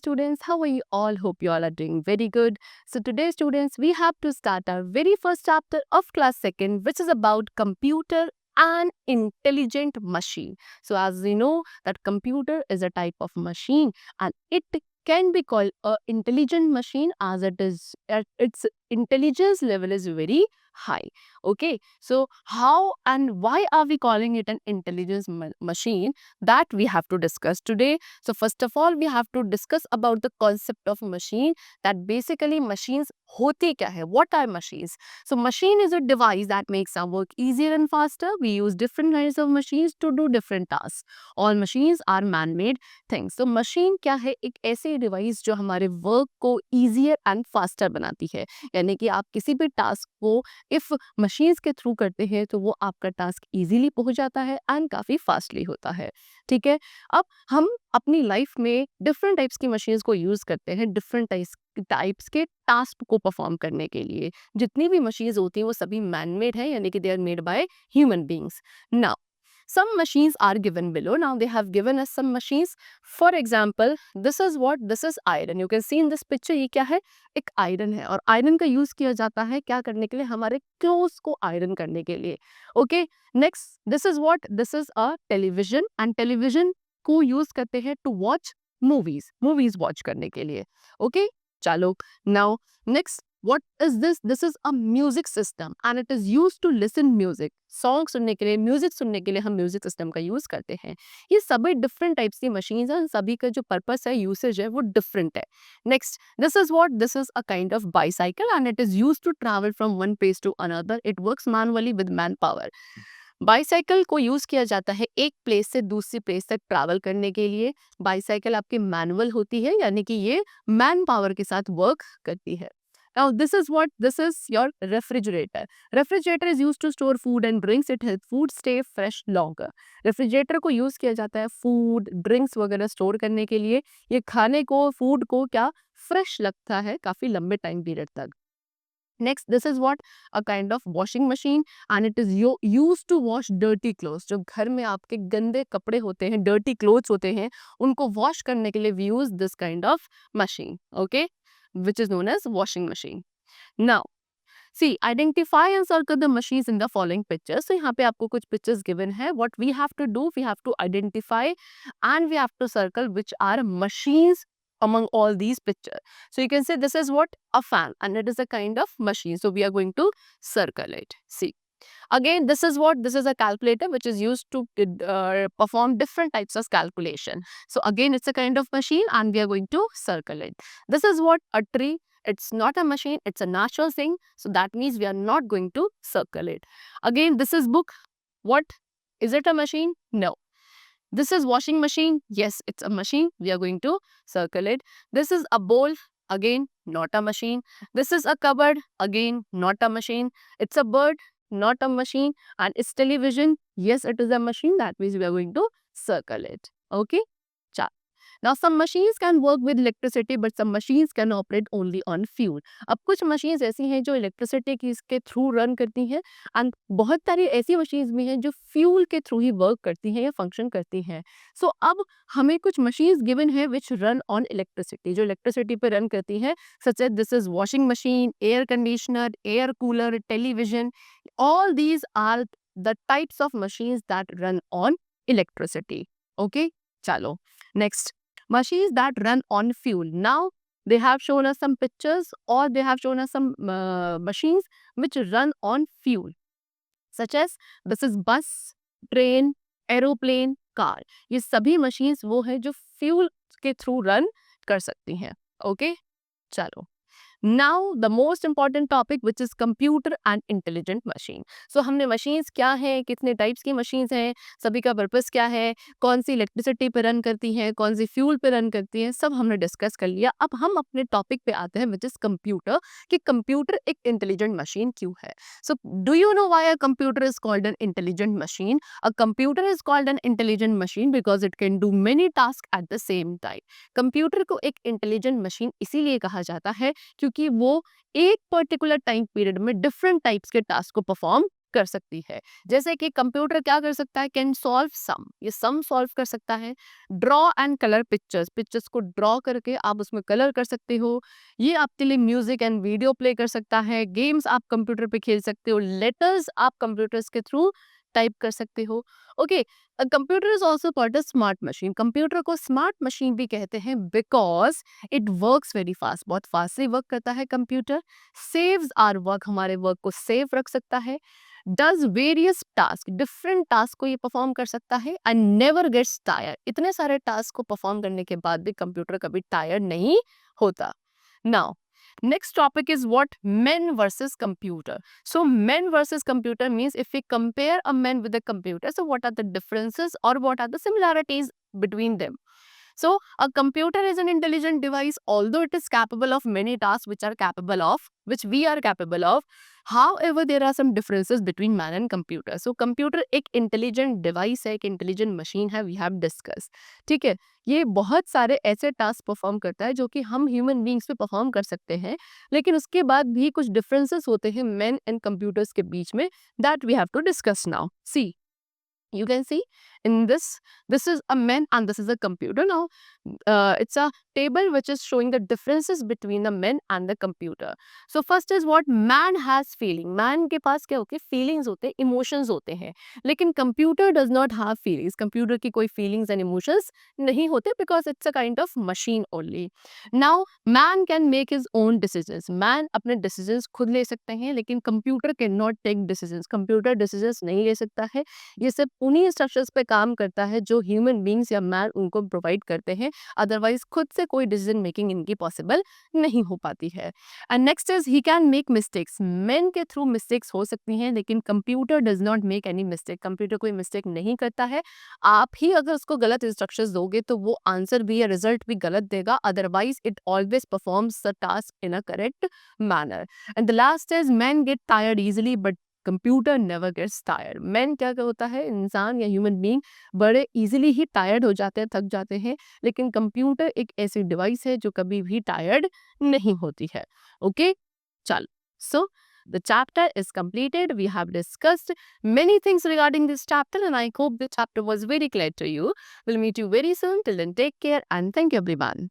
students. How are you all? Hope you all are doing very good. So today students, we have to start our very first chapter of class 2nd, which is about computer and intelligent machine. So as we know that computer is a type of machine and it can be called a intelligent machine as it is its intelligence level is very high. Okay, so how and why are we calling it an intelligence machine, that we have to discuss today. So first of all, we have to discuss about the concept of machine, that basically machines होती क्या है, what are machines. So machine is a device that makes our work easier and faster. We use different kinds of machines to do different tasks. All machines are man-made things. So machine क्या है, एक ऐसी device जो हमारे work को easier and faster बनाती है, यानी कि आप किसी भी टास्क को इफ मशीन्स के थ्रू करते हैं तो वो आपका टास्क इजीली पहुंच जाता है एंड काफ़ी फास्टली होता है। ठीक है, अब हम अपनी लाइफ में डिफरेंट टाइप्स की मशीन्स को यूज़ करते हैं डिफरेंट टाइप्स के टास्क को परफॉर्म करने के लिए। जितनी भी मशीन्स होती हैं वो सभी मैन मेड है, यानी कि they are made by human beings. Now some machines are given below. Now they have given us some machines. For example, this is iron. You can see in this picture, ये क्या है, एक iron है और iron का use किया जाता है क्या करने के लिए, हमारे क्लोथ्स को आयरन करने के लिए। Okay, next this is a television and television को यूज करते हैं टू वॉच मूवीज वॉच करने के लिए। ओके, चलो now next what is this is a music system and it is used to listen music. Song सुनने के लिए, म्यूजिक सुनने के लिए हम म्यूजिक सिस्टम का यूज करते हैं। ये सभी डिफरेंट टाइप्स की मशीन्स हैं, सभी का जो पर्पस है, यूसेज है, वो डिफरेंट है। Next, this is a kind of bicycle and it is used to travel from one place to another. It works manually with man power. Bicycle को यूज किया जाता है एक प्लेस से दूसरी प्लेस तक ट्रैवल करने के लिए। बाईसाइकिल आपकी मैनुअल होती है, यानी कि ये मैन पावर के साथ वर्क करती है। Now this is your refrigerator. Refrigerator is used to store food and drinks. It helps food stay fresh longer. Refrigerator को यूज किया जाता है फूड ड्रिंक्स वगैरह स्टोर करने के लिए। ये खाने को, फूड को क्या फ्रेश लगता है काफी लंबे टाइम पीरियड तक। Next, this is what a kind of washing machine and it is use to wash dirty clothes. जो घर में आपके गंदे कपड़े होते हैं, डर्टी क्लोथ्स होते हैं, उनको वॉश करने के लिए we use this kind of machine. Okay, which is known as washing machine. Now, see, identify and circle the machines in the following pictures. So यहाँ पे आपको कुछ pictures given है. What we have to do, we have to identify and we have to circle which are machines among all these pictures. So you can say this is what a fan and it is a kind of machine. So we are going to circle it. See. Again, this is a calculator which is used to perform different types of calculation. So again, it's a kind of machine and we are going to circle it. This is what a tree. It's not a machine, it's a natural thing. So that means we are not going to circle it. Again, this is book. What? Is it a machine? No. This is washing machine. Yes, it's a machine. We are going to circle it. This is a bowl. Again, not a machine. This is a cupboard. Again, not a machine. It's a bird. Not a machine. And it's television. Yes, it is a machine. That means we are going to circle it. Okay? Cha. Now some machines can work with electricity but some machines can operate only on fuel. अब कुछ machines ऐसी हैं जो electricity की इसके through run करती हैं and बहुत सारी ऐसी machines भी हैं जो फ्यूल के थ्रू ही वर्क करती हैं या फंक्शन करती हैं। सो अब हमें कुछ machines गिवन है विच रन ऑन इलेक्ट्रिसिटी, जो इलेक्ट्रिसिटी पे रन करती है, such as this is washing machine, air conditioner, air cooler, television. All these are the types of machines that run on electricity. Okay, chalo. Next, machines that run on fuel. Now they have shown us some pictures or they have shown us some machines which run on fuel, such as this is bus, train, aeroplane, car. ये सभी machines वो है जो fuel के through run कर सकती हैं। Okay, चलो। Now the most important topic which is computer and intelligent machine. So हमने मशीन्स क्या हैं, कितने टाइप्स की मशीन्स हैं, सभी का पर्पस क्या है, कौन सी इलेक्ट्रिसिटी पे रन करती हैं, कौन सी फ्यूल पे रन करती हैं, सब हमने डिस्कस कर लिया। अब हम अपने टॉपिक पे आते हैं विच इज कंप्यूटर, कि कंप्यूटर एक इंटेलिजेंट मशीन क्यों है। So do you know why a computer is called an intelligent machine? A computer is called an intelligent machine because it can do many task at the same time. Computer को एक intelligent machine इसीलिए कहा जाता है क्योंकि वो एक particular time period में डिफरेंट टाइप्स के टास्क को परफॉर्म कर सकती है। जैसे कि कंप्यूटर क्या कर सकता है, कैन सॉल्व सम, ये सम सॉल्व कर सकता है। Draw and colour pictures, pictures को ड्रॉ करके आप उसमें कलर कर सकते हो। ये आपके लिए म्यूजिक एंड वीडियो प्ले कर सकता है। गेम्स आप कंप्यूटर पे खेल सकते हो। लेटर्स आप कंप्यूटर्स के थ्रू टाइप कर सकते हो। Okay, computer is also called a smart machine. Computer को स्मार्ट मशीन भी कहते हैं because it works very fast, बहुत फास्ट से वर्क करता है कंप्यूटर। सेव्स आर वर्क, हमारे वर्क को सेव रख सकता है। Does various task, different task को ये परफॉर्म कर सकता है। एंड नेवर गेट्स टायर्ड, इतने सारे टास्क को परफॉर्म करने के बाद भी कंप्यूटर कभी टायर्ड नहीं होता। Now next topic is what men versus computer. So men versus computer means if we compare a man with a computer, so what are the differences or what are the similarities between them? So a computer is an intelligent device, although it is capable of many tasks which we are capable of. However, there are some differences between man and computer. So computer एक intelligent device है, एक intelligent machine है, we have discussed. ठीक है, ये बहुत सारे ऐसे टास्क परफॉर्म करता है जो कि हम ह्यूमन बींग्स पे परफॉर्म कर सकते हैं, लेकिन उसके बाद भी कुछ डिफरेंसेस होते हैं मैन एंड कंप्यूटर्स के बीच में, that we have to discuss now. See, you can see in this is a man and this is a computer. Now it's a table which is showing the differences between the man and the computer. So first is what man has feeling. Man के पास क्या होते हैं, feelings होते हैं, emotions होते हैं, लेकिन computer does not have feelings. computer की कोई feelings and emotions नहीं होते because it's a kind of machine only. Now man can make his own decisions. man अपने decisions खुद ले सकते हैं, लेकिन computer cannot take decisions. computer decisions नहीं ले सकता है। ये सिर्फ उन्हीं इंस्ट्रक्शंस पे काम करता है जो ह्यूमन बींग्स या मैन उनको प्रोवाइड करते हैं, अदरवाइज खुद से कोई डिसीजन मेकिंग इनकी पॉसिबल नहीं हो पाती है। And next is he can make mistakes. Man के थ्रू मिस्टेक्स हो सकती हैं, लेकिन computer does not make any mistake. Computer कोई मिस्टेक नहीं करता है। आप ही अगर उसको गलत इंस्ट्रक्शंस दोगे तो वो आंसर भी या रिजल्ट भी गलत देगा, otherwise it always performs the task in a correct manner. And the last is man get tired easily but computer never gets tired. Man क्या होता है, इंसान या ह्यूमन बीइंग बड़े इजीली ही टायर्ड हो जाते हैं, थक जाते हैं, लेकिन कंप्यूटर एक ऐसी डिवाइस है जो कभी भी टायर्ड नहीं होती है। ओके, चल, सो the chapter is completed. We have discussed many things regarding this chapter and I hope the chapter was very clear to you. We'll meet you very soon. Till then, take care and thank you everyone.